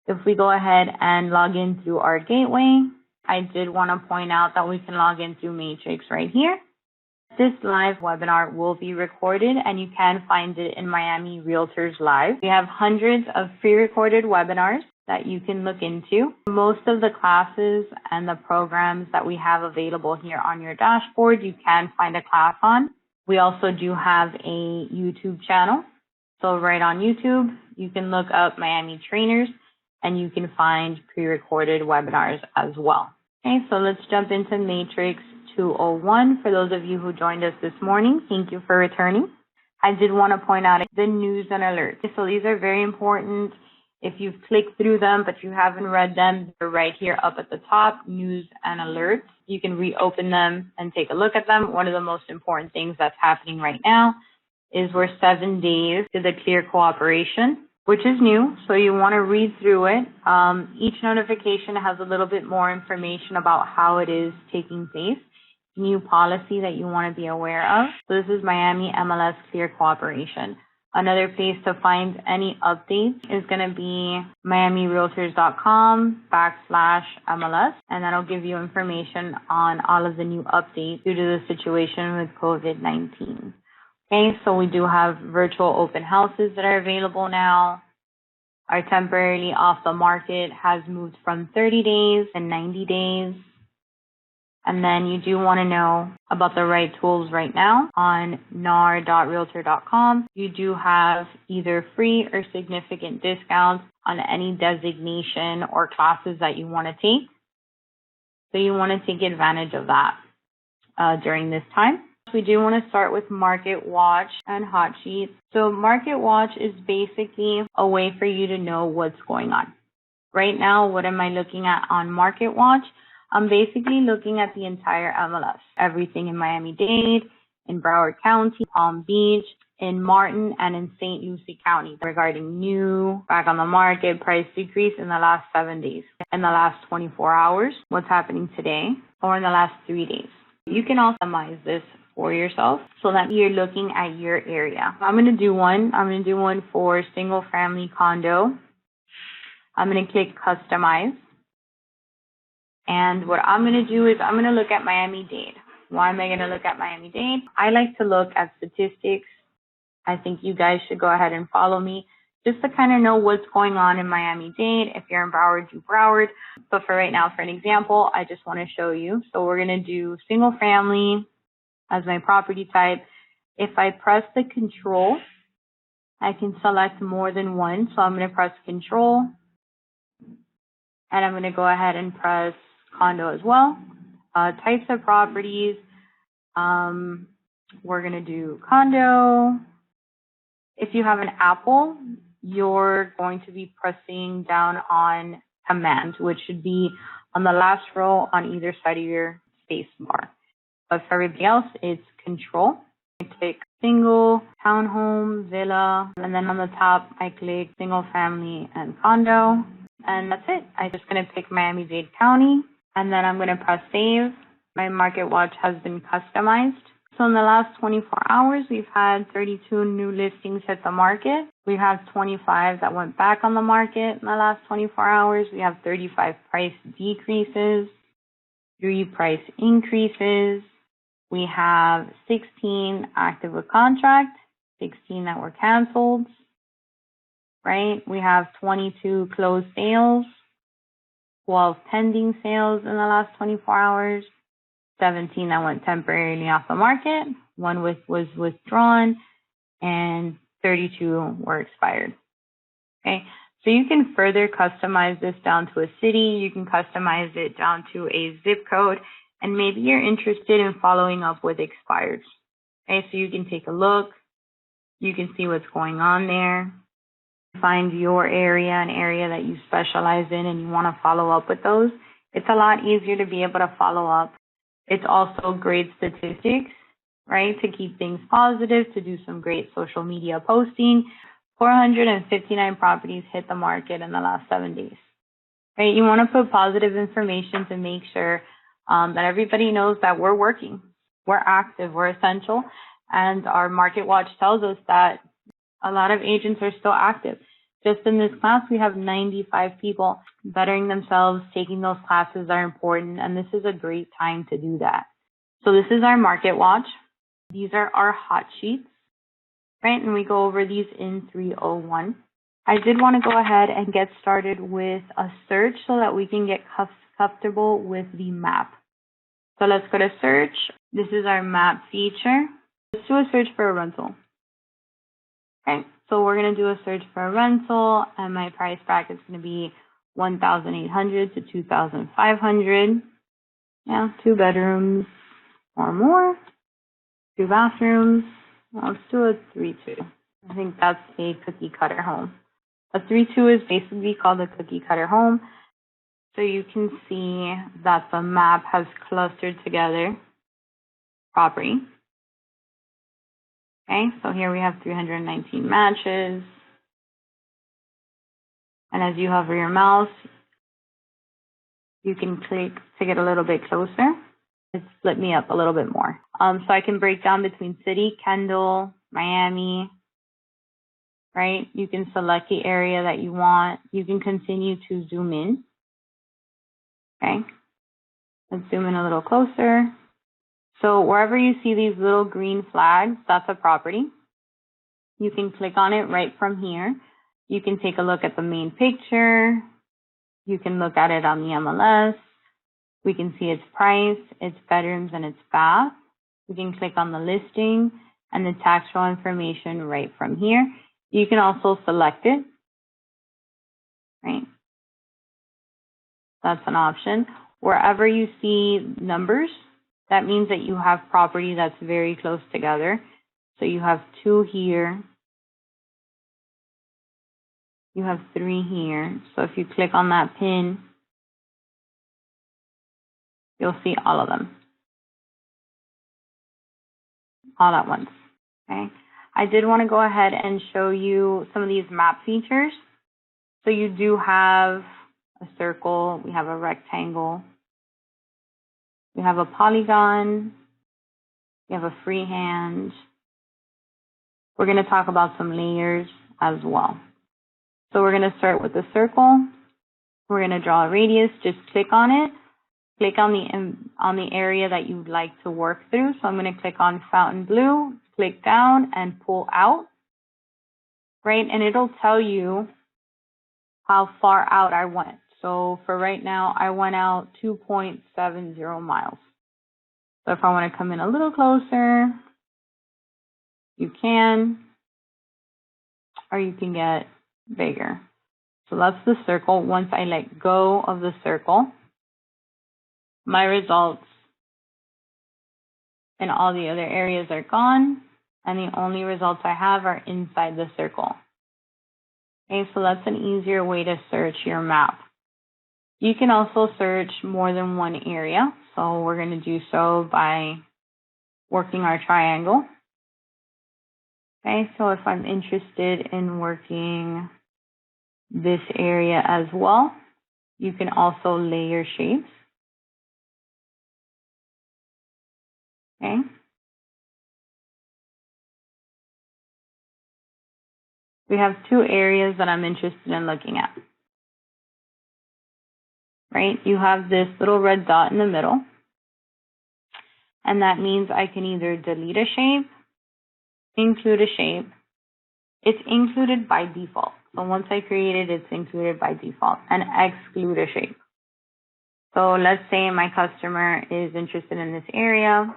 If we go ahead and log in through our gateway, I did want to point out that we can log in through Matrix right here. This live webinar will be recorded and you can find it in Miami Realtors Live. We have hundreds of pre-recorded webinars that you can look into. Most of the classes and the programs that we have available here on your dashboard, you can find a class on. We also do have a YouTube channel. So right on YouTube, you can look up Miami Trainers and you can find pre-recorded webinars as well. Okay, so let's jump into Matrix 201. For those of you who joined us this morning, thank you for returning. I did want to point out the news and alerts. So these are very important. If you've clicked through them, but you haven't read them, they're right here up at the top, news and alerts. You can reopen them and take a look at them. One of the most important things that's happening right now is we're 7 days to the clear cooperation, which is new. So you want to read through it. Each notification has a little bit more information about how it is taking place. New policy that you want to be aware of. So this is Miami MLS Clear Cooperation. Another place to find any updates is going to be miamirealtors.com/MLS, and that'll give you information on all of the new updates due to the situation with COVID-19. Okay, so we do have virtual open houses that are available now. Our temporarily off the market has moved from 30 days to 90 days. And then you do want to know about the right tools right now on nar.realtor.com. You do have either free or significant discounts on any designation or classes that you want to take. So you want to take advantage of that during this time. We do want to start with Market Watch and Hot Sheets. So Market Watch is basically a way for you to know what's going on. Right now, what am I looking at on Market Watch? I'm basically looking at the entire MLS, everything in Miami-Dade, in Broward County, Palm Beach, in Martin, and in St. Lucie County regarding new, back on the market, price decrease in the last 7 days, in the last 24 hours, what's happening today, or in the last 3 days. You can also customize this for yourself so that you're looking at your area. I'm going to do one. I'm going to do one for single family condo. I'm going to click Customize. And what I'm going to do is I'm going to look at Miami-Dade. Why am I going to look at Miami-Dade? I like to look at statistics. I think you guys should go ahead and follow me just to kind of know what's going on in Miami-Dade. If you're in Broward, do Broward. But for right now, for an example, I just want to show you. So we're going to do single family as my property type. If I press the control, I can select more than one. So I'm going to press control. And I'm going to go ahead and press condo as well. Types of properties. We're going to do condo. If you have an Apple, you're going to be pressing down on command, which should be on the last row on either side of your space bar. But for everybody else, it's control. I click single, townhome, villa, and then on the top, I click single family and condo. And that's it. I'm just going to pick Miami-Dade County, and then I'm going to press save. My Market Watch has been customized. So in the last 24 hours, we've had 32 new listings hit the market. We have 25 that went back on the market in the last 24 hours. We have 35 price decreases, 3 price increases. We have 16 active with contract, 16 that were canceled. Right? We have 22 closed sales, 12 pending sales in the last 24 hours, 17 that went temporarily off the market, 1 was withdrawn, and 32 were expired. Okay? So you can further customize this down to a city. You can customize it down to a zip code, and maybe you're interested in following up with expireds. Okay? So you can take a look. You can see what's going on there. Find your area, an area that you specialize in, and you want to follow up with those. It's a lot easier to be able to follow up. It's also great statistics, right, to keep things positive, to do some great social media posting. 459 properties hit the market in the last 7 days. Right? You want to put positive information to make sure that everybody knows that we're working, we're active, we're essential, and our Market Watch tells us that a lot of agents are still active. Just in this class, we have 95 people bettering themselves, taking those classes that are important, and this is a great time to do that. So this is our market watch. These are our hot sheets, right? And we go over these in 301. I did want to go ahead and get started with a search so that we can get comfortable with the map. So let's go to search. This is our map feature. Let's do a search for a rental. Okay, so we're going to do a search for a rental, and my price bracket is going to be 1,800 to 2,500. Yeah, 2 bedrooms or more, 2 bathrooms. Let's do a 3-2. I think that's a cookie cutter home. A 3-2 is basically called a cookie cutter home. So you can see that the map has clustered together property. Okay, so here we have 319 matches. And as you hover your mouse, you can click to get a little bit closer. It split me up a little bit more. So I can break down between city, Kendall, Miami, right? You can select the area that you want. You can continue to zoom in. Okay, let's zoom in a little closer. So wherever you see these little green flags, that's a property. You can click on it right from here. You can take a look at the main picture. You can look at it on the MLS. We can see its price, its bedrooms, and its bath. We can click on the listing and the tax roll information right from here. You can also select it, right? That's an option. Wherever you see numbers, that means that you have property that's very close together. So you have 2 here. You have 3 here. So if you click on that pin, you'll see all of them all at once. Okay. I did want to go ahead and show you some of these map features. So you do have a circle, we have a rectangle, we have a polygon, we have a freehand. We're going to talk about some layers as well. So we're going to start with the circle. We're going to draw a radius. Just click on it. Click on the area that you'd like to work through. So I'm going to click on fountain blue, click down and pull out, right? And it'll tell you how far out I went. So for right now, I went out 2.70 miles. So if I want to come in a little closer, you can, or you can get bigger. So that's the circle. Once I let go of the circle, my results in all the other areas are gone, and the only results I have are inside the circle. Okay, so that's an easier way to search your map. You can also search more than one area. So we're going to do so by working our triangle. Okay, so if I'm interested in working this area as well, you can also layer shapes. Okay. We have 2 areas that I'm interested in looking at. Right? You have this little red dot in the middle. And that means I can either delete a shape, include a shape. It's included by default. So once I create it, it's included by default, and exclude a shape. So let's say my customer is interested in this area,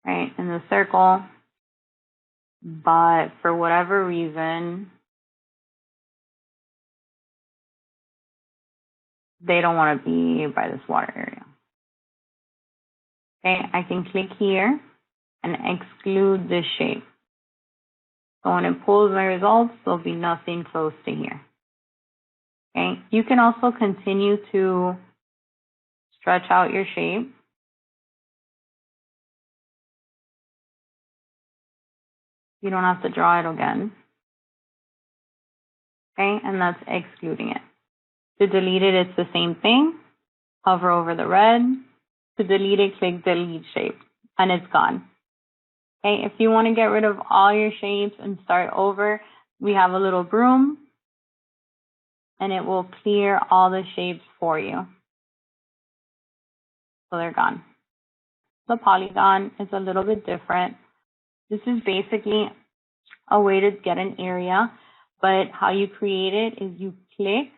right, in the circle, but for whatever reason, they don't want to be by this water area. Okay, I can click here and exclude this shape. So when it pulls my results, there'll be nothing close to here. Okay, you can also continue to stretch out your shape. You don't have to draw it again. Okay, and that's excluding it. To delete it, it's the same thing. Hover over the red. To delete it, click delete shape, and it's gone. Okay, if you want to get rid of all your shapes and start over, we have a little broom, and it will clear all the shapes for you. So they're gone. The Polygon is a little bit different. This is basically a way to get an area, but how you create it is you click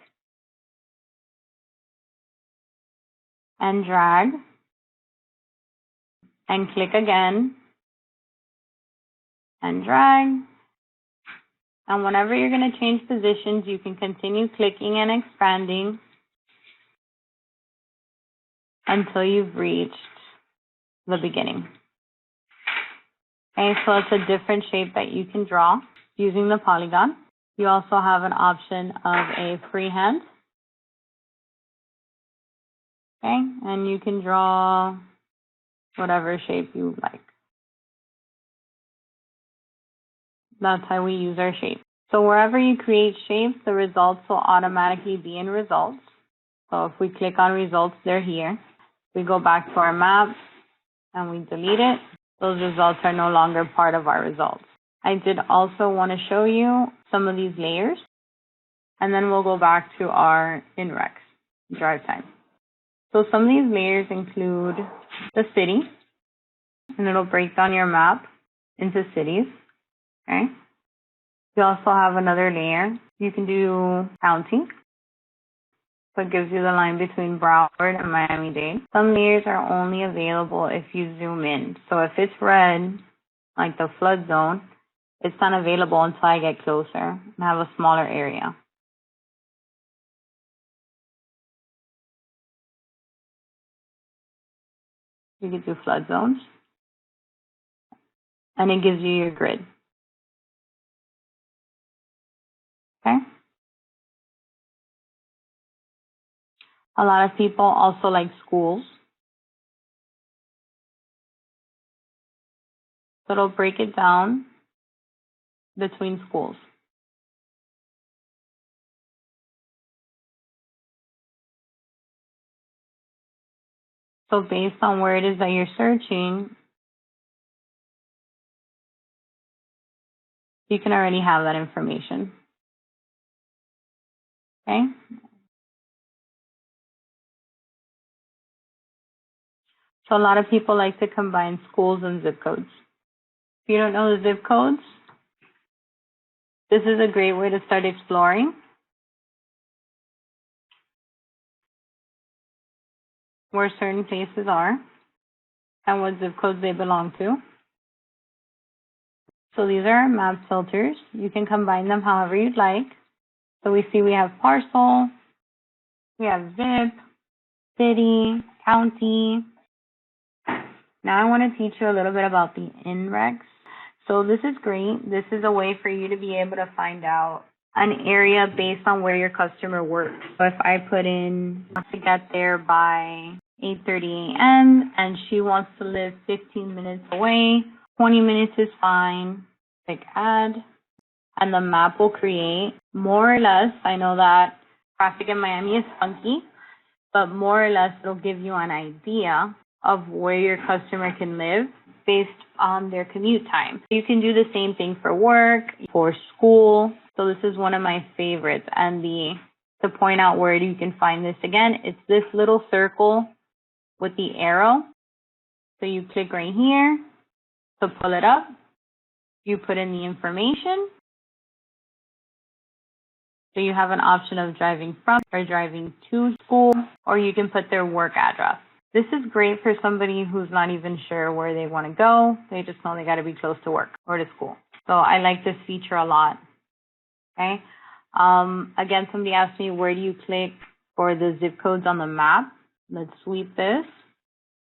and drag and click again and drag. And whenever you're going to change positions, you can continue clicking and expanding until you've reached the beginning. Okay, so it's a different shape that you can draw using the Polygon. You also have an option of a freehand. Okay, and you can draw whatever shape you like. That's how we use our shape. So wherever you create shapes, the results will automatically be in results. So if we click on results, they're here. We go back to our map and we delete it. Those results are no longer part of our results. I did also want to show you some of these layers, and then we'll go back to our in-rex drive time. So some of these layers include the city, and it'll break down your map into cities. Okay. You also have another layer. You can do county. So it gives you the line between Broward and Miami-Dade. Some layers are only available if you zoom in. So if it's red, like the flood zone, it's not available until I get closer and have a smaller area. You can do flood zones. And it gives you your grid. Okay? A lot of people also like schools. So it'll break it down between schools. So based on where it is that you're searching, you can already have that information. Okay? So a lot of people like to combine schools and zip codes. If you don't know the zip codes, this is a great way to start exploring where certain places are and what zip codes they belong to. So these are our map filters. You can combine them however you'd like. So we see we have parcel, we have zip, city, county. Now I want to teach you a little bit about the in-rex. So this is great. This is a way for you to be able to find out an area based on where your customer works. So if I put in to get there by 8:30 a.m. and she wants to live 15 minutes away, 20 minutes is fine. Click add, and the map will create more or less. I know that traffic in Miami is funky, but more or less it'll give you an idea of where your customer can live based on their commute time. You can do the same thing for work, for school. So this is one of my favorites. And to point out where you can find this again, it's this little circle with the arrow. So you click right here to pull it up. You put in the information. So you have an option of driving from or driving to school, or you can put their work address. This is great for somebody who's not even sure where they want to go. They just know they got to be close to work or to school. So I like this feature a lot. Okay. Again, somebody asked me, where do you click for the zip codes on the map? Let's sweep this.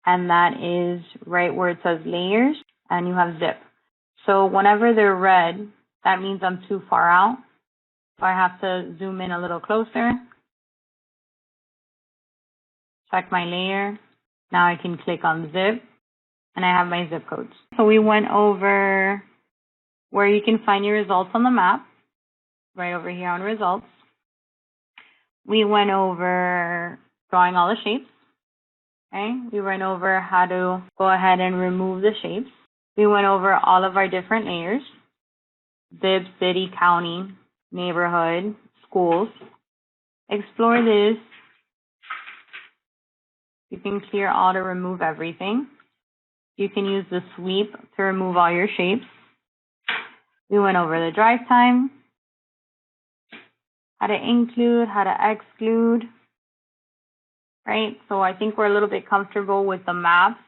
And that is right where it says layers, and you have zip. So whenever they're red, that means I'm too far out. So I have to zoom in a little closer. Check my layer. Now I can click on zip, and I have my zip codes. So we went over where you can find your results on the map, right over here on results. We went over drawing all the shapes. Okay. We went over how to go ahead and remove the shapes. We went over all of our different layers. zip, city, county, neighborhood, schools. Explore this. You can clear all to remove everything. You can use the sweep to remove all your shapes. We went over the drive time, how to include, how to exclude, right? So I think we're a little bit comfortable with the maps.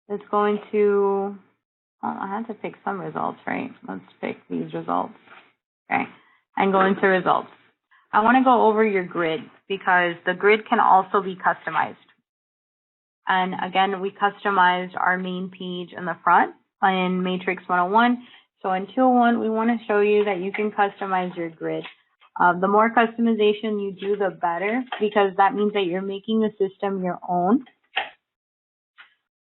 It's going to, oh, I had to pick some results, right? Let's pick these results, okay? And go into results. I want to go over your grid because the grid can also be customized. And again, we customized our main page in the front in Matrix 101. So in 201, we want to show you that you can customize your grid. The more customization you do, the better, because that means that you're making the system your own.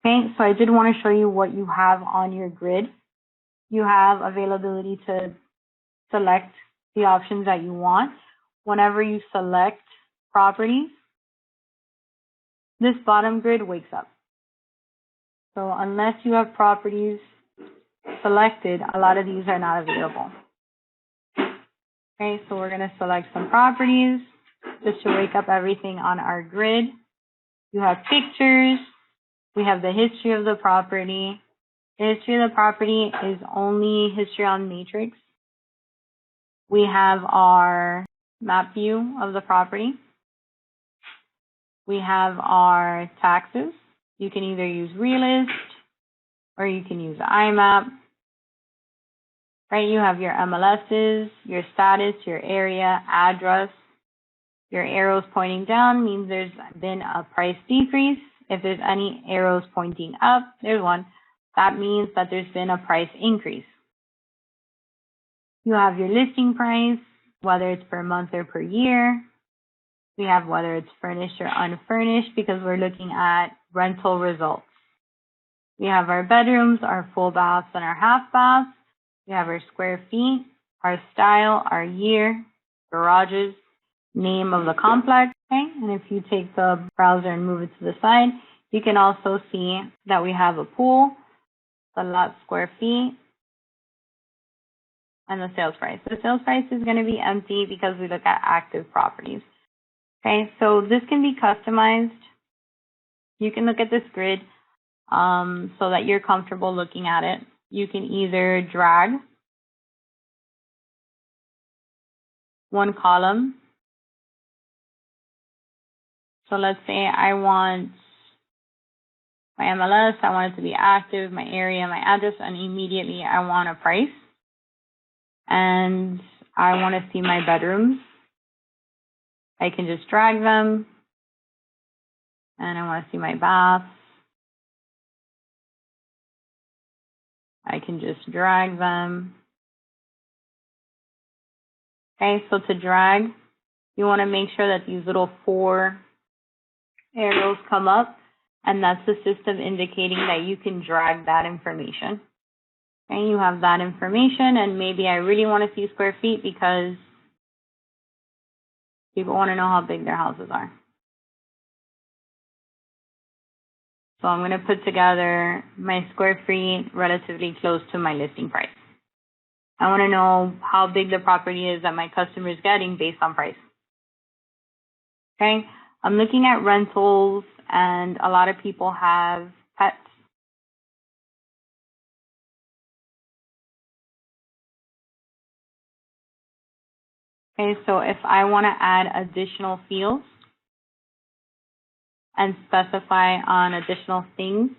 Okay, so I did want to show you what you have on your grid. You have availability to select the options that you want. Whenever you select properties, this bottom grid wakes up. So unless you have properties selected, a lot of these are not available. Okay, so we're going to select some properties just to wake up everything on our grid. You have pictures. We have the history of the property. The history of the property is only history on Matrix. We have our map view of the property. We have our taxes. You can either use Realist or you can use IMAP. Right, you have your MLSs, your status, your area, address. Your arrows pointing down means there's been a price decrease. If there's any arrows pointing up, there's one. That means that there's been a price increase. You have your listing price, whether it's per month or per year. We have whether it's furnished or unfurnished because we're looking at rental results. We have our bedrooms, our full baths, and our half baths. We have our square feet, our style, our year, garages, name of the complex. Okay? And if you take the browser and move it to the side, you can also see that we have a pool, the lot square feet, and the sales price. The sales price is going to be empty because we look at active properties. Okay, so this can be customized. You can look at this grid so that you're comfortable looking at it. You can either drag one column. So let's say I want my MLS, I want it to be active, my area, my address, and immediately I want a price. And I want to see my bedrooms. I can just drag them. And I want to see my baths. I can just drag them. Okay, so to drag, you want to make sure that these little 4 arrows come up, and that's the system indicating that you can drag that information. Okay, you have that information, and maybe I really want to see square feet because people want to know how big their houses are. So I'm going to put together my square feet relatively close to my listing price. I want to know how big the property is that my customer is getting based on price. Okay, I'm looking at rentals, and a lot of people have pets. Okay, so if I want to add additional fields and specify on additional things,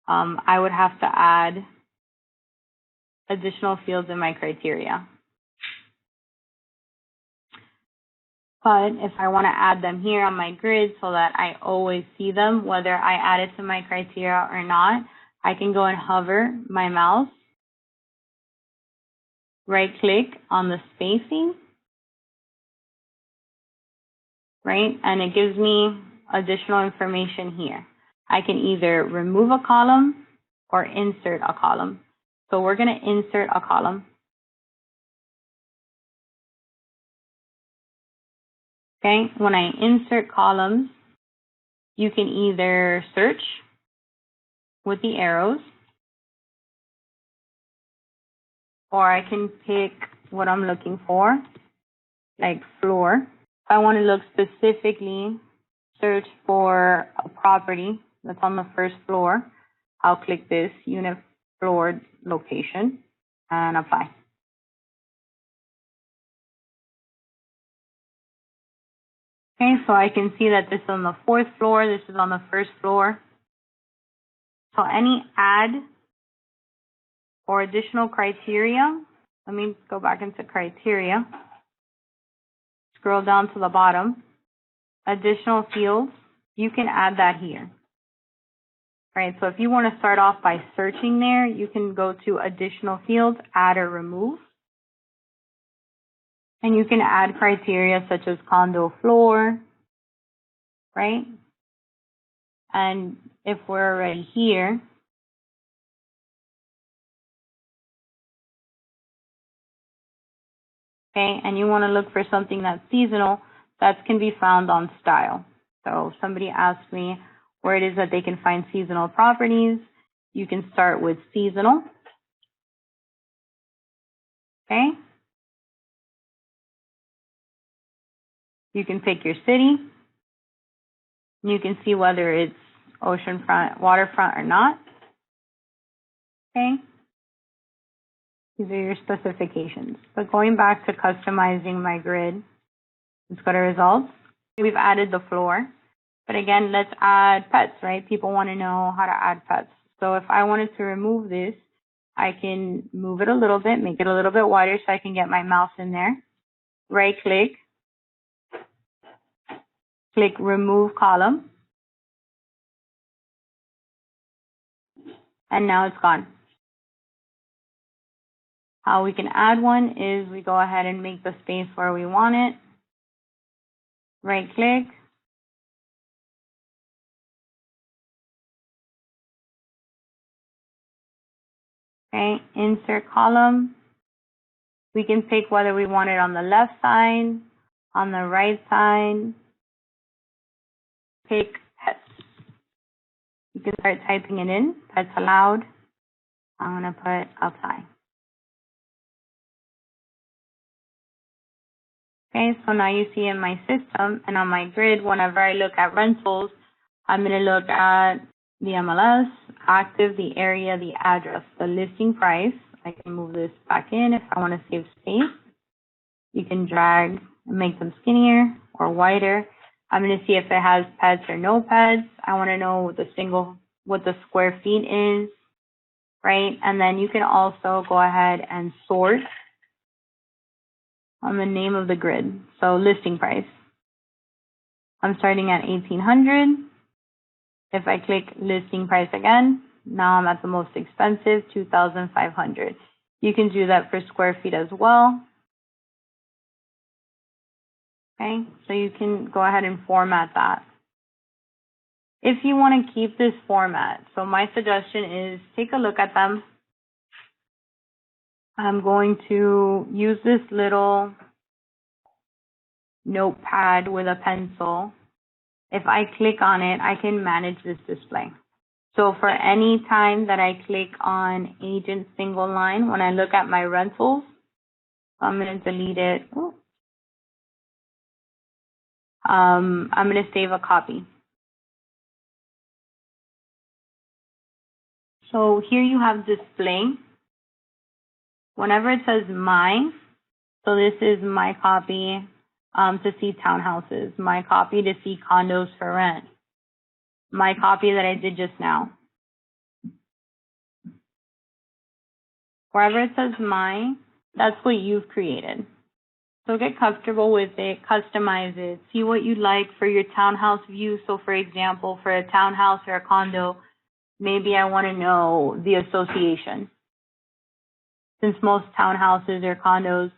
I would have to add additional fields in my criteria. But if I want to add them here on my grid so that I always see them, whether I add it to my criteria or not, I can go and hover my mouse, right-click on the spacing, right? And it gives me additional information here. I can either remove a column or insert a column. So we're going to insert a column. Okay, when I insert columns, you can either search with the arrows, or I can pick what I'm looking for, like floor. If I want to look specifically, search for a property that's on the first floor, I'll click this unit floor location and apply. Okay, so I can see that this is on the 4th floor, this is on the 1st floor. So any add or additional criteria, let me go back into criteria, scroll down to the bottom, additional fields, you can add that here. Right, so if you want to start off by searching there, you can go to additional fields, add or remove. And you can add criteria such as condo floor, right? And if we're already here, okay, and you want to look for something that's seasonal, that can be found on style. So if somebody asks me where it is that they can find seasonal properties, you can start with seasonal, okay? You can pick your city. You can see whether it's oceanfront, waterfront or not, okay? These are your specifications. But going back to customizing my grid, let's go to results. We've added the floor. But again, let's add pets, right? People want to know how to add pets. So if I wanted to remove this, I can move it a little bit, make it a little bit wider so I can get my mouse in there. Right click, click remove column, and now it's gone. How we can add one is we go ahead and make the space where we want it. Right click. Okay, insert column. We can pick whether we want it on the left side, on the right side. Pick pets. You can start typing it in. Pets allowed. I'm going to put outside. Okay, so now you see in my system and on my grid, whenever I look at rentals, I'm going to look at the MLS, active, the area, the address, the listing price. I can move this back in if I want to save space. You can drag and make them skinnier or wider. I'm going to see if it has pets or no pets. I want to know what the square feet is, right? And then you can also go ahead and sort on the name of the grid. So listing price. I'm starting at 1,800. If I click listing price again, now I'm at the most expensive, 2,500. You can do that for square feet as well. Okay, so you can go ahead and format that. If you want to keep this format, so my suggestion is take a look at them. I'm going to use this little notepad with a pencil. If I click on it, I can manage this display. So for any time that I click on agent single line, when I look at my rentals, I'm going to delete it. I'm going to save a copy. So here you have display. Whenever it says my, so this is my copy to see townhouses, my copy to see condos for rent, my copy that I did just now. Wherever it says my, that's what you've created. So get comfortable with it, customize it, see what you'd like for your townhouse view. So for example, for a townhouse or a condo, maybe I want to know the association. Since most townhouses or condos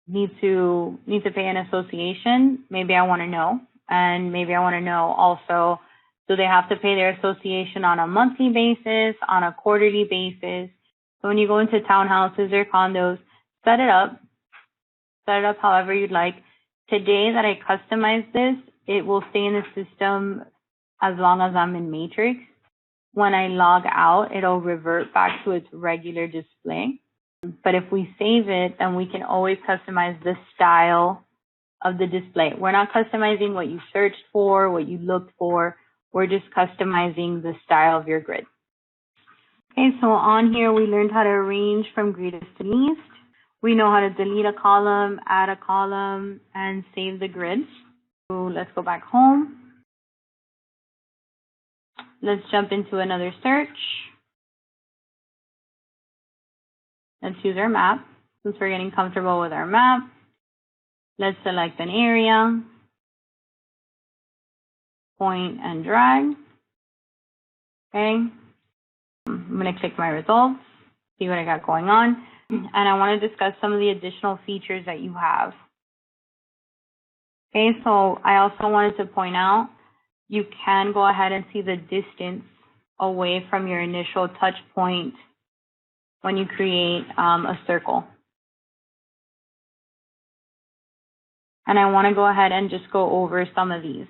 need to pay an association, maybe I want to know. And maybe I want to know also, do they have to pay their association on a monthly basis, on a quarterly basis? So when you go into townhouses or condos, set it up however you'd like. Today that I customize this, it will stay in the system as long as I'm in Matrix. When I log out, it'll revert back to its regular display. But if we save it, then we can always customize the style of the display. We're not customizing what you searched for, what you looked for. We're just customizing the style of your grid. Okay, so on here, we learned how to arrange from greatest to least. We know how to delete a column, add a column, and save the grid. So let's go back home. Let's jump into another search. Let's use our map. Since we're getting comfortable with our map, let's select an area, point and drag. Okay. I'm going to click my results, see what I got going on. And I want to discuss some of the additional features that you have. Okay, so I also wanted to point out, you can go ahead and see the distance away from your initial touch point when you create a circle. And I want to go ahead and just go over some of these.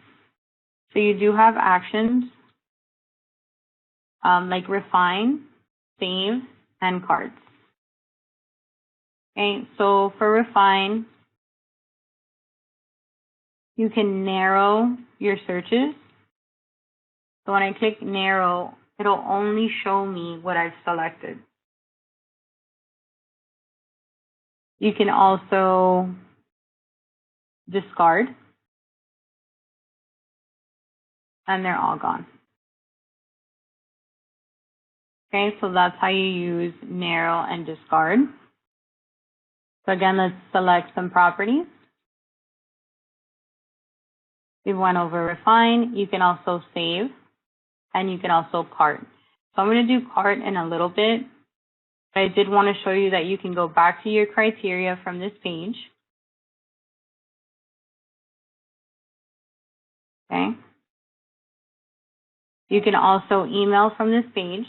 So you do have actions like refine, save, and cards. Okay, so for refine, you can narrow your searches. So when I click narrow, it'll only show me what I've selected. You can also discard, and they're all gone. Okay, so that's how you use narrow and discard. So again, let's select some properties. We went over refine. You can also save, and you can also cart. So I'm going to do cart in a little bit. But I did want to show you that you can go back to your criteria from this page. Okay. You can also email from this page.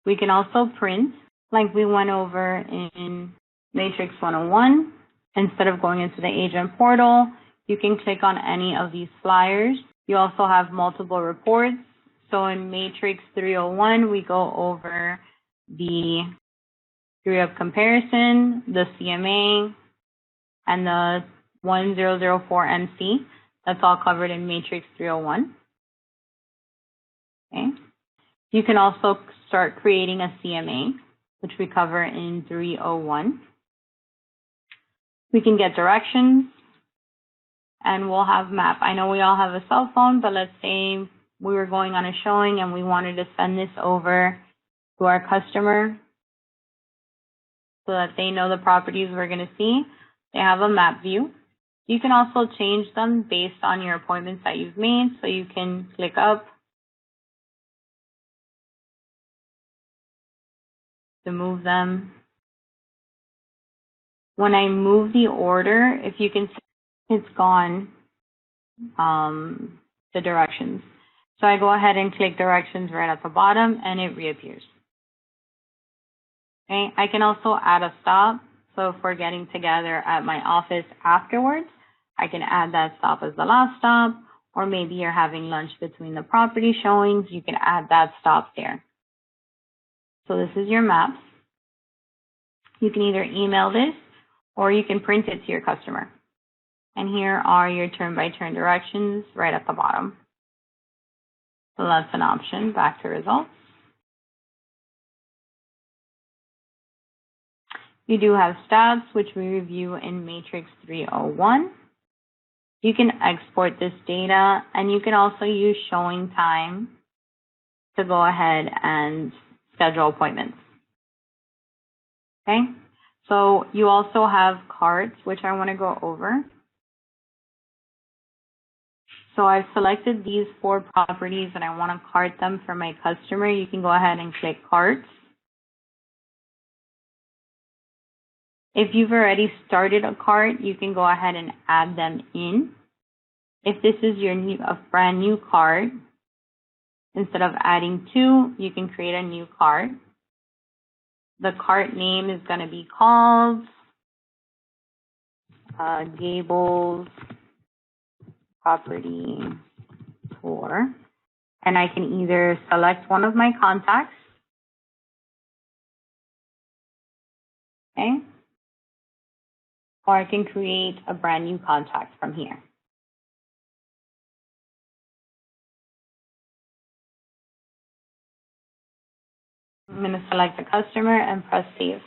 We can also print, like we went over in Matrix 101. Instead of going into the agent portal, you can click on any of these flyers. You also have multiple reports. So in Matrix 301, we go over the theory of comparison, the CMA, and the 1004 MC. That's all covered in Matrix 301. Okay. You can also start creating a CMA, which we cover in 301. We can get directions, and we'll have map. I know we all have a cell phone, but let's say we were going on a showing and we wanted to send this over to our customer so that they know the properties we're going to see. They have a map view. You can also change them based on your appointments that you've made. So you can click up to move them. When I move the order, if you can see, it's gone, the directions. So I go ahead and click directions right at the bottom and it reappears. Okay, I can also add a stop. So if we're getting together at my office afterwards, I can add that stop as the last stop, or maybe you're having lunch between the property showings, you can add that stop there. So this is your map. You can either email this or you can print it to your customer. And here are your turn-by-turn directions right at the bottom. So that's an option. Back to results. You do have stats, which we review in Matrix 301. You can export this data, and you can also use showing time to go ahead and schedule appointments. Okay, so you also have cards, which I want to go over. So I've selected these 4 properties and I want to cart them for my customer. You can go ahead and click carts. If you've already started a cart, you can go ahead and add them in. If this is a brand new cart, instead of adding 2, you can create a new cart. The cart name is going to be called Gables Property Tour. and I can either select one of my contacts, okay, or I can create a brand new contact from here. I'm going to select the customer and press save.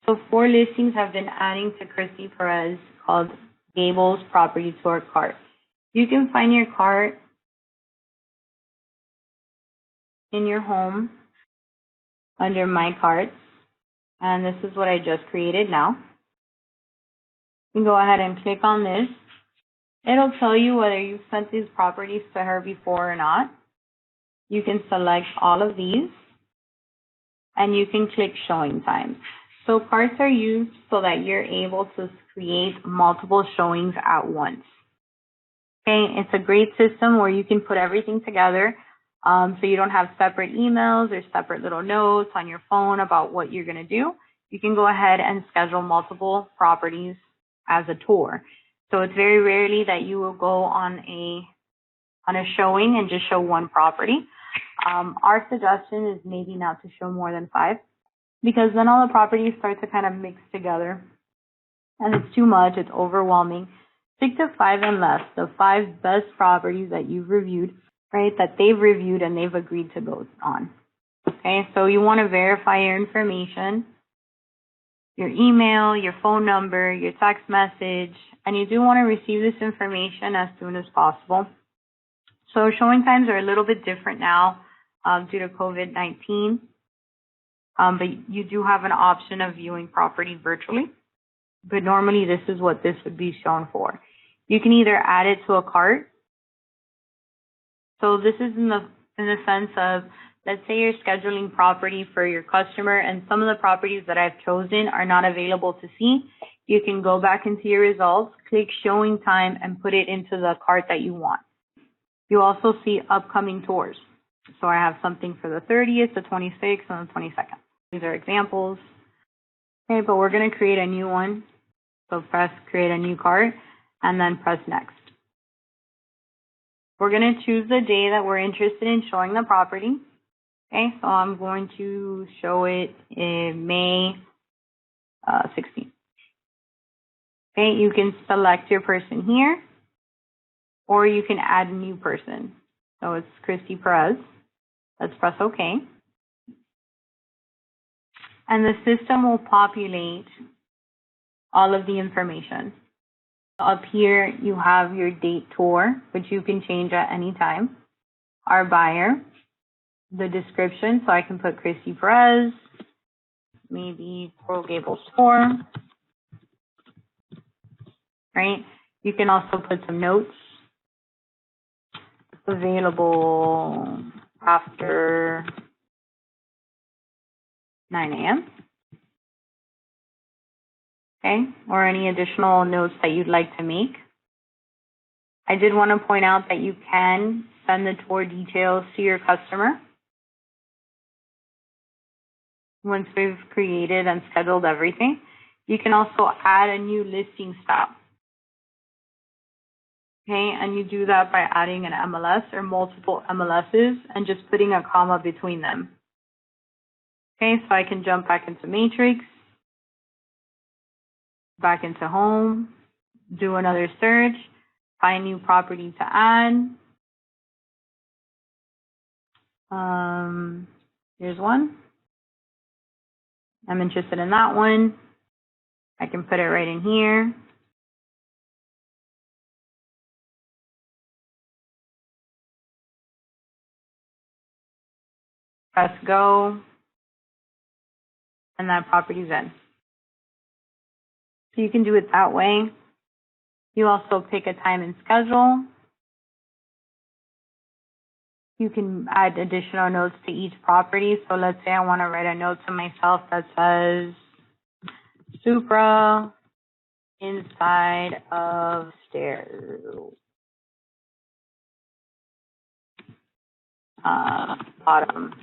So 4 listings have been adding to Christy Perez called Gables Property to our cart. You can find your cart in your home under My Carts, and this is what I just created now. You can go ahead and click on this. It'll tell you whether you've sent these properties to her before or not. You can select all of these, and you can click showing times. So carts are used so that you're able to create multiple showings at once. Okay, it's a great system where you can put everything together, so you don't have separate emails or separate little notes on your phone about what you're going to do. You can go ahead and schedule multiple properties as a tour. So it's very rarely that you will go on a showing and just show one property. Our suggestion is maybe not to show more than 5, because then all the properties start to kind of mix together and it's too much, it's overwhelming. Stick to 5 and less, the 5 best properties that you've reviewed, right, that they've reviewed and they've agreed to go on. Okay, so you want to verify your information, your email, your phone number, your text message, and you do want to receive this information as soon as possible. So showing times are a little bit different now due to COVID-19, but you do have an option of viewing property virtually. But normally this is what this would be shown for. You can either add it to a cart. So this is in the sense of, let's say you're scheduling property for your customer and some of the properties that I've chosen are not available to see. You can go back into your results, click showing time, and put it into the cart that you want. You also see upcoming tours. So I have something for the 30th, the 26th, and the 22nd. These are examples. Okay, but we're going to create a new one. So press create a new cart and then press next. We're going to choose the day that we're interested in showing the property. Okay, so I'm going to show it in May 16th. Okay, you can select your person here, or you can add a new person. So it's Christy Perez. Let's press OK. And the system will populate all of the information. Up here, you have your date tour, which you can change at any time. Our buyer, the description, so I can put Christy Perez, maybe Coral Gables tour, right? You can also put some notes. Available after 9 a.m. Okay, or any additional notes that you'd like to make. I did want to point out that you can send the tour details to your customer once we've created and scheduled everything. You can also add a new listing style. Okay, and you do that by adding an MLS or multiple MLSs and just putting a comma between them. Okay, so I can jump back into Matrix, back into Home, do another search, find new property to add. Here's one. I'm interested in that one. I can put it right in here. Press go, and that property's in. So you can do it that way. You also pick a time and schedule. You can add additional notes to each property. So let's say I want to write a note to myself that says Supra inside of stairs. Bottom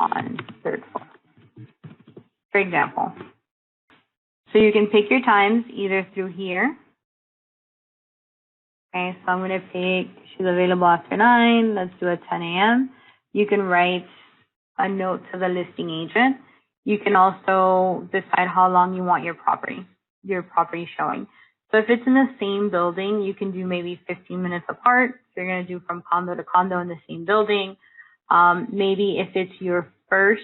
on 3rd floor, for example. So you can pick your times either through here Okay, so I'm going to pick, she's available after 9. Let's do a 10 a.m. You can write a note to the listing agent. You can also decide how long you want your property showing. So if it's in the same building, you can do maybe 15 minutes apart. So you're going to do from condo to condo in the same building. Maybe if it's your first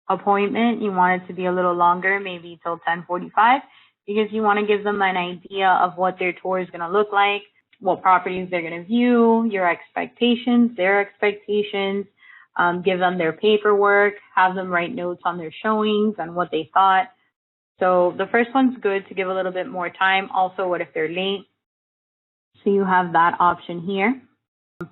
appointment, you want it to be a little longer, maybe till 10:45, because you want to give them an idea of what their tour is going to look like, what properties they're going to view, your expectations, their expectations, give them their paperwork, have them write notes on their showings and what they thought. So the first one's good to give a little bit more time. Also, what if they're late? So you have that option here.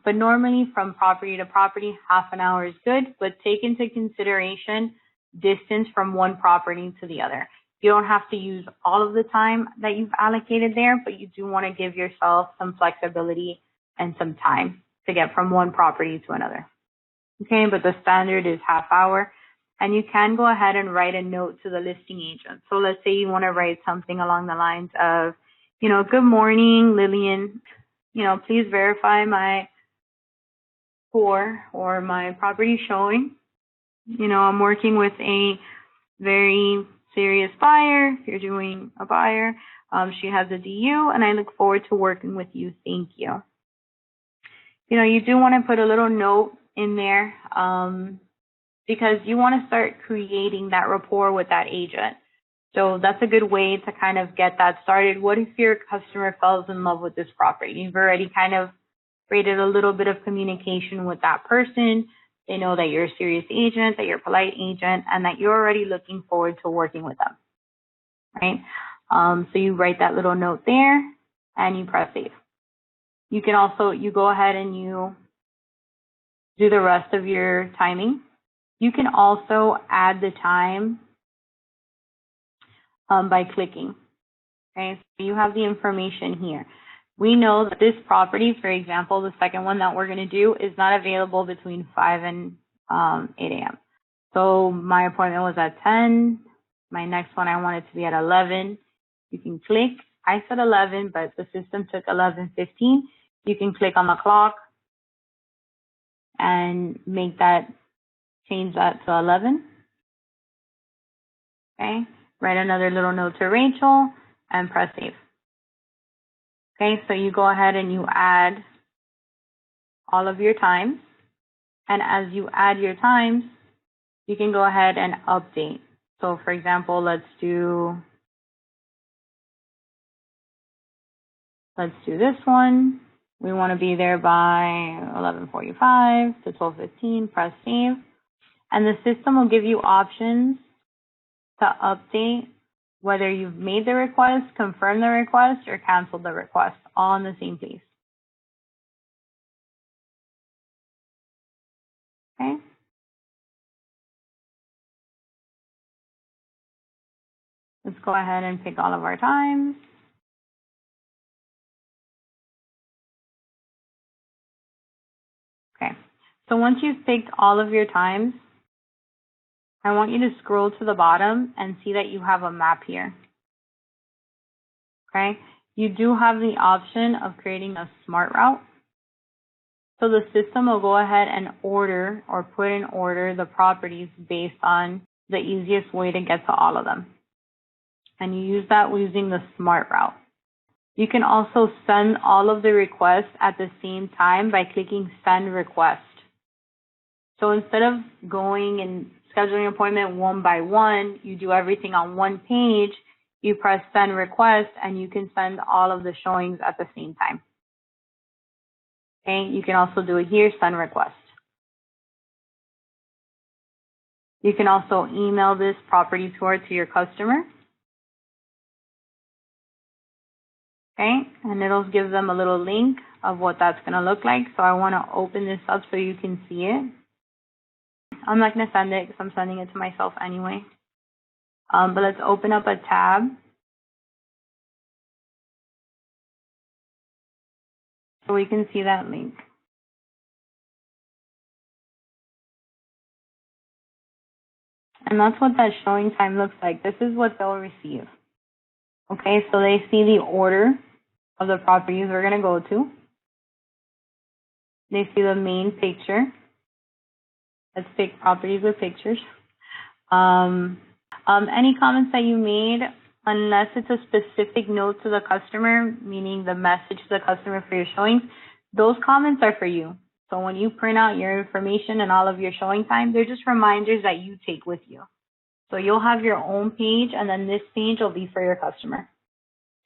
But normally from property to property, half an hour is good, but take into consideration distance from one property to the other. You don't have to use all of the time that you've allocated there, but you do want to give yourself some flexibility and some time to get from one property to another. Okay, but the standard is half hour. And you can go ahead and write a note to the listing agent. So let's say you want to write something along the lines of, good morning, Lillian. Please verify my tour or my property showing. I'm working with a very serious buyer. If you're doing a buyer, she has a DU, and I look forward to working with you. Thank you. You do want to put a little note in there because you want to start creating that rapport with that agent. So that's a good way to kind of get that started. What if your customer falls in love with this property? You've already kind of created a little bit of communication with that person. They know that you're a serious agent, that you're a polite agent, and that you're already looking forward to working with them, right? So you write that little note there and you press save. You can also, you go ahead and you do the rest of your timing. You can also add the time by clicking, okay? So you have the information here. We know that this property, for example, the second one that we're going to do is not available between 5 and 8 a.m. So my appointment was at 10. My next one, I want it to be at 11. You can click. I said 11, but the system took 11:15. You can click on the clock and change that to 11. Okay. Write another little note to Rachel and press save. Okay, so you go ahead and you add all of your times. And as you add your times, you can go ahead and update. So for example, let's do this one. We want to be there by 11:45 to 12:15, press save. And the system will give you options to update whether you've made the request, confirmed the request, or canceled the request, all in the same place. Okay. Let's go ahead and pick all of our times. Okay. So once you've picked all of your times, I want you to scroll to the bottom and see that you have a map here. Okay. You do have the option of creating a smart route. So the system will go ahead and order or put in order the properties based on the easiest way to get to all of them. And you use that using the smart route. You can also send all of the requests at the same time by clicking send request. So instead of going and scheduling an appointment one by one, you do everything on one page, you press send request, and you can send all of the showings at the same time. Okay, you can also do it here, send request. You can also email this property tour to your customer. Okay, and it'll give them a little link of what that's going to look like. So I want to open this up so you can see it. I'm not going to send it because I'm sending it to myself anyway. But let's open up a tab. So we can see that link. And that's what that showing time looks like. This is what they'll receive. Okay, so they see the order of the properties we're going to go to. They see the main picture. Let's take properties with pictures. Any comments that you made, unless it's a specific note to the customer, meaning the message to the customer for your showings, those comments are for you. So when you print out your information and all of your showing time, they're just reminders that you take with you. So you'll have your own page, and then this page will be for your customer.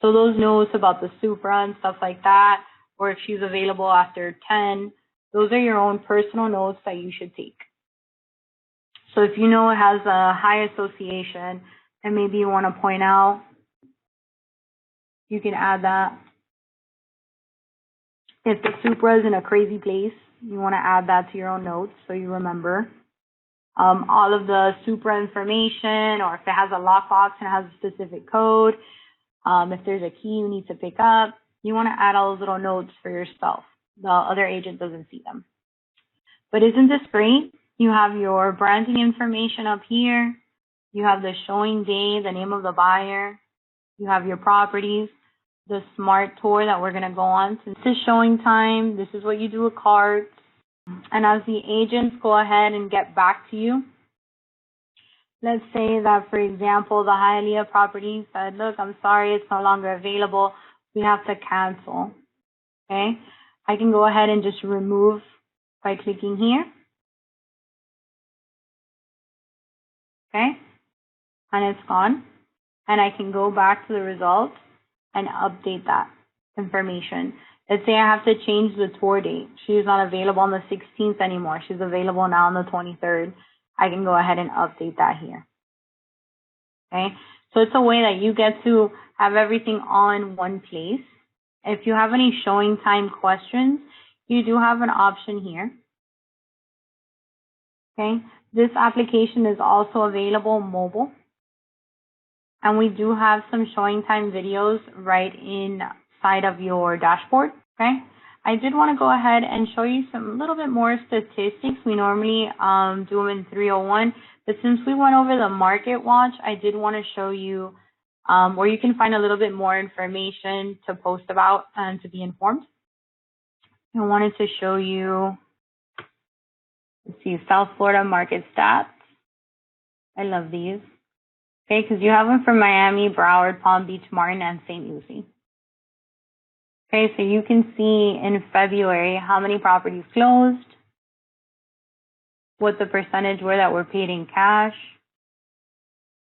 So those notes about the Supra and stuff like that, or if she's available after 10, those are your own personal notes that you should take. So if you know it has a high association and maybe you want to point out, you can add that. If the Supra is in a crazy place, you want to add that to your own notes so you remember. All of the Supra information, or if it has a lockbox and it has a specific code, if there's a key you need to pick up, you want to add all those little notes for yourself. The other agent doesn't see them. But isn't this great? You have your branding information up here. You have the showing day, the name of the buyer. You have your properties, the smart tour that we're going to go on. Since this is showing time, this is what you do with cards. And as the agents go ahead and get back to you, let's say that, for example, the Hialeah property said, look, I'm sorry, it's no longer available. We have to cancel. Okay? I can go ahead and just remove by clicking here. Okay? And it's gone. And I can go back to the results and update that information. Let's say I have to change the tour date. She's not available on the 16th anymore. She's available now on the 23rd. I can go ahead and update that here. Okay? So it's a way that you get to have everything all in one place. If you have any showing time questions, you do have an option here. Okay? This application is also available mobile. And we do have some showing time videos right inside of your dashboard. Okay? I did want to go ahead and show you some little bit more statistics. We normally do them in 301, but since we went over the market watch, I did want to show you where you can find a little bit more information to post about and to be informed. I wanted to show you, let's see, South Florida market stats. I love these. Okay, because you have them for Miami, Broward, Palm Beach, Martin, and St. Lucie. Okay, so you can see in February how many properties closed, what the percentage were that were paid in cash,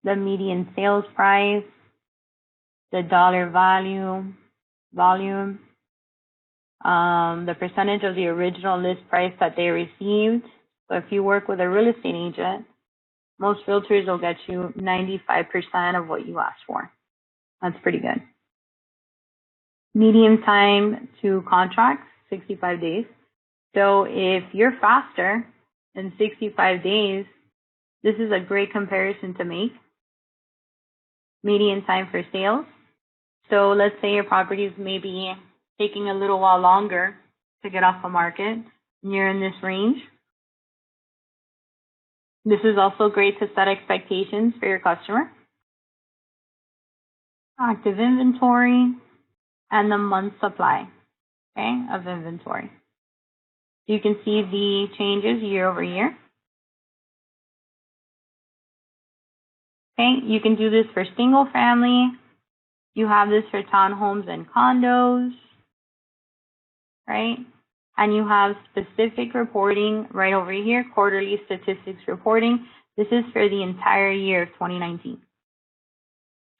the median sales price, the dollar volume, the percentage of the original list price that they received. So if you work with a real estate agent, most realtors will get you 95% of what you asked for. That's pretty good. Median time to contract, 65 days. So if you're faster than 65 days, this is a great comparison to make. Median time for sales. So let's say your property is maybe taking a little while longer to get off the market, and you're in this range. This is also great to set expectations for your customer. Active inventory and the month supply, okay, of inventory. You can see the changes year over year. Okay, you can do this for single family. You have this for townhomes and condos, right? And you have specific reporting right over here, quarterly statistics reporting. This is for the entire year of 2019.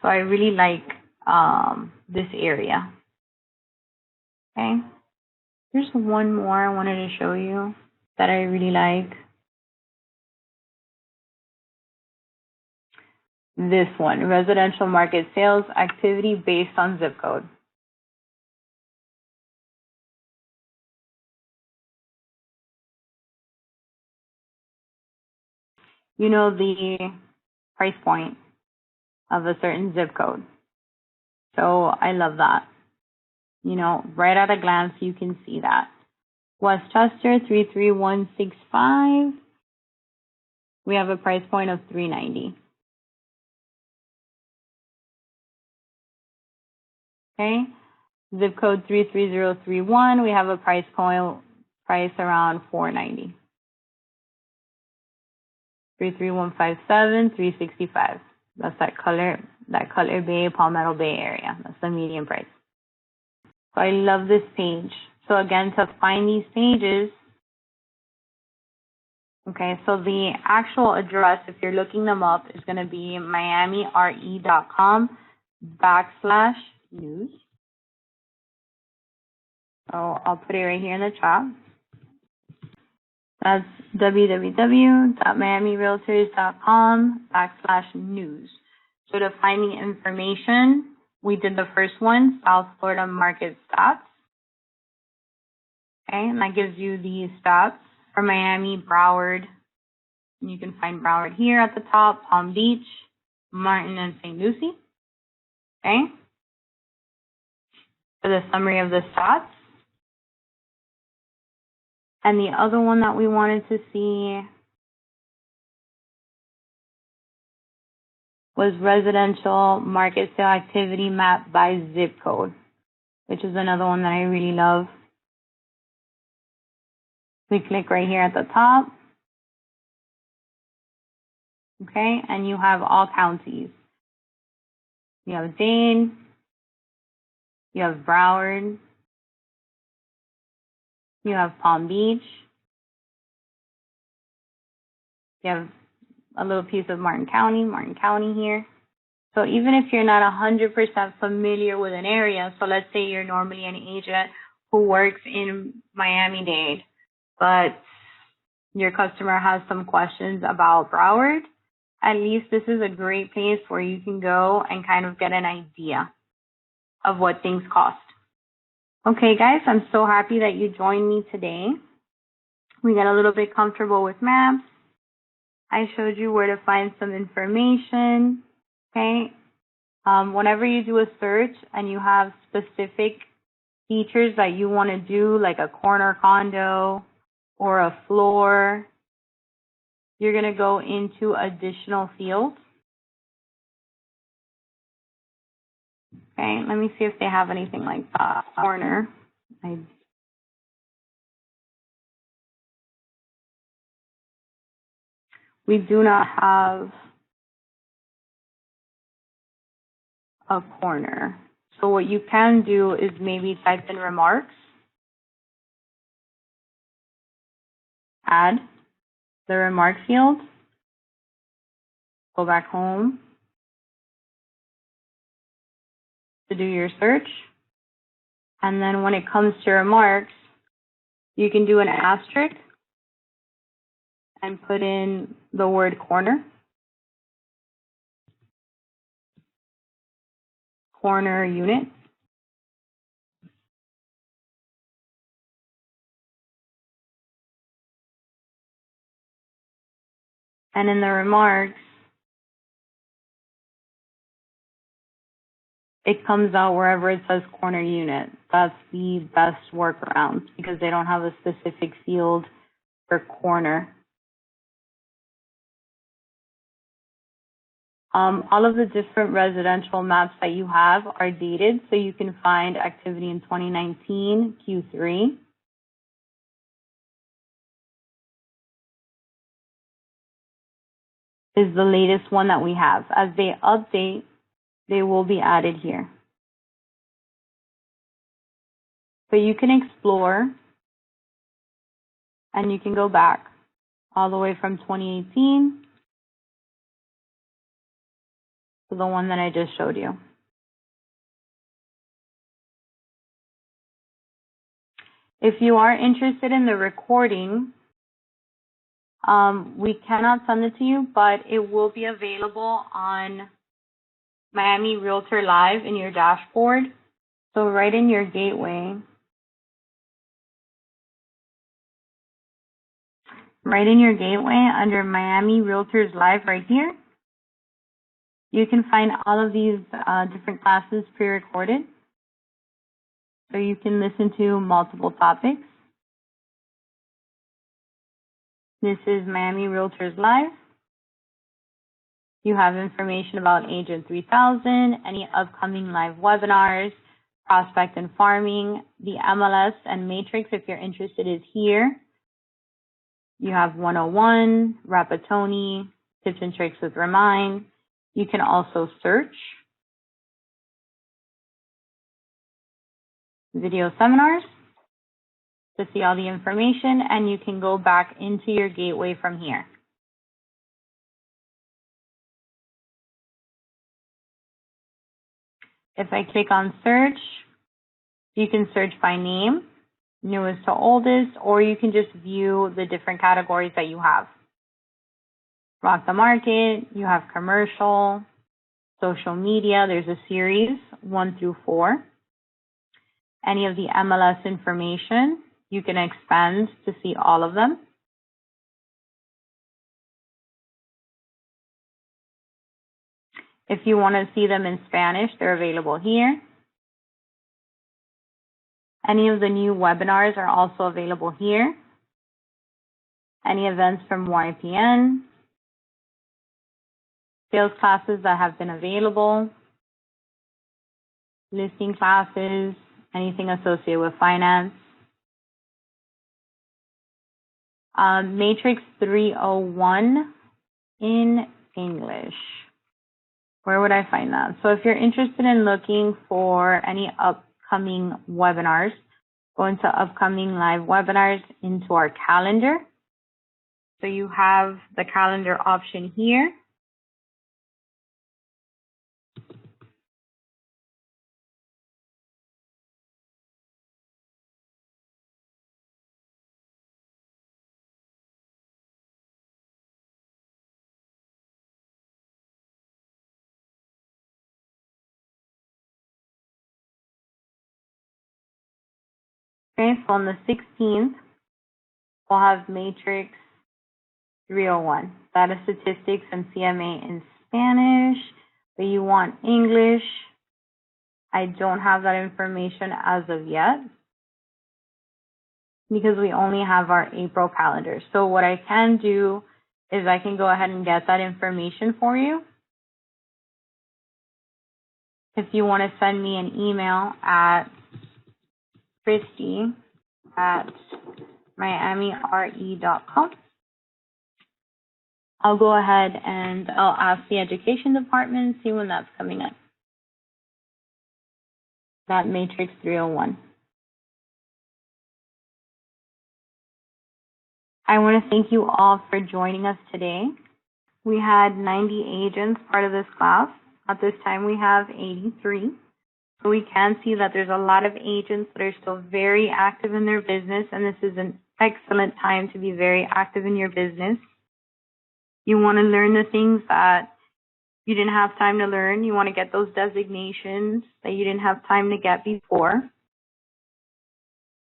So I really like this area. Okay. There's one more I wanted to show you that I really like. This one, residential market sales activity based on zip code. You know the price point of a certain zip code. So I love that. You know, right at a glance, you can see that. Westchester, 33165. We have a price point of $390. Okay. Zip code 33031. We have a price around $490. 33157, 365. That's that Color Bay, Palmetto Bay area. That's the median price. So I love this page. So again, to find these pages, okay, so the actual address, if you're looking them up, is going to be miamire.com/news. So I'll put it right here in the chat. That's www.miamirealtors.com/news. So to find the information, we did the first one, South Florida market stats. Okay, and that gives you the stats for Miami, Broward. And you can find Broward here at the top, Palm Beach, Martin, and St. Lucie. Okay, for the summary of the stats. And the other one that we wanted to see was residential market sale activity map by zip code, which is another one that I really love. We click right here at the top. Okay, and you have all counties. You have Dane, you have Broward, you have Palm Beach, you have a little piece of Martin County here. So even if you're not 100% familiar with an area, so let's say you're normally an agent who works in Miami-Dade, but your customer has some questions about Broward, at least this is a great place where you can go and kind of get an idea of what things cost. Okay, guys, I'm so happy that you joined me today. We got a little bit comfortable with maps. I showed you where to find some information. Okay. Whenever you do a search and you have specific features that you want to do, like a corner condo or a floor, you're going to go into additional fields. Okay, let me see if they have anything like that. Corner. We do not have a corner. So what you can do is maybe type in remarks, add the remark field, go back home to do your search, and then when it comes to remarks, you can do an asterisk and put in the word corner. Corner unit. And in the remarks, it comes out wherever it says corner unit. That's the best workaround because they don't have a specific field for corner. All of the different residential maps that you have are dated, so you can find activity in 2019 Q3. Is the latest one that we have. As they update, they will be added here. So you can explore and you can go back all the way from 2018 to the one that I just showed you. If you are interested in the recording, we cannot send it to you, but it will be available on Miami Realtor Live in your dashboard. So right in your gateway, under Miami Realtors Live right here, you can find all of these different classes pre-recorded. So you can listen to multiple topics. This is Miami Realtors Live. You have information about Agent 3000, any upcoming live webinars, prospect and farming. The MLS and matrix, if you're interested, is here. You have 101, Rapatoni, tips and tricks with Remind. You can also search video seminars to see all the information, and you can go back into your gateway from here. If I click on search, you can search by name, newest to oldest, or you can just view the different categories that you have. Rock the Market, you have commercial, social media, there's a series 1 through 4. Any of the MLS information, you can expand to see all of them. If you want to see them in Spanish, they're available here. Any of the new webinars are also available here. Any events from YPN, sales classes that have been available, listing classes, anything associated with finance. Matrix 301 in English. Where would I find that? So if you're interested in looking for any upcoming webinars, go into upcoming live webinars into our calendar. So you have the calendar option here. Okay, so on the 16th, we'll have Matrix 301, data statistics and CMA in Spanish, but you want English. I don't have that information as of yet because we only have our April calendar. So what I can do is I can go ahead and get that information for you. If you want to send me an email at Christy@miamire.com. I'll go ahead and I'll ask the education department, see when that's coming up. That Matrix 301. I want to thank you all for joining us today. We had 90 agents part of this class. At this time, we have 83. So we can see that there's a lot of agents that are still very active in their business, and this is an excellent time to be very active in your business. You want to learn the things that you didn't have time to learn. You want to get those designations that you didn't have time to get before.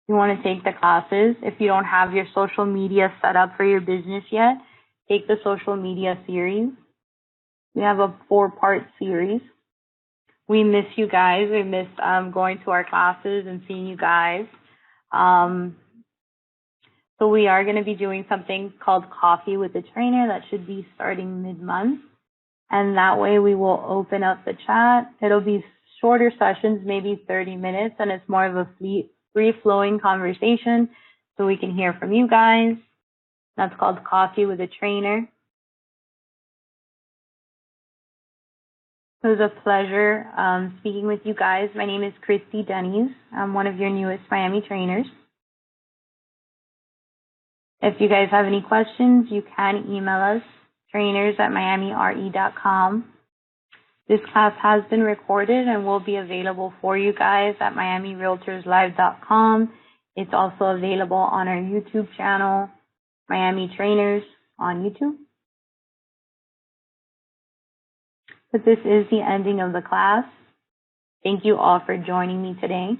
You want to take the classes. If you don't have your social media set up for your business yet, take the social media series. We have a 4-part series. We miss you guys. We miss going to our classes and seeing you guys. So we are going to be doing something called Coffee with a Trainer that should be starting mid-month. And that way we will open up the chat. It'll be shorter sessions, maybe 30 minutes, and it's more of a free-flowing conversation so we can hear from you guys. That's called Coffee with a Trainer. It was a pleasure speaking with you guys. My name is Christy Denny's. I'm one of your newest Miami trainers. If you guys have any questions, you can email us, trainers@miamire.com. This class has been recorded and will be available for you guys at miamirealtorslive.com. It's also available on our YouTube channel, Miami Trainers on YouTube. But this is the ending of the class. Thank you all for joining me today.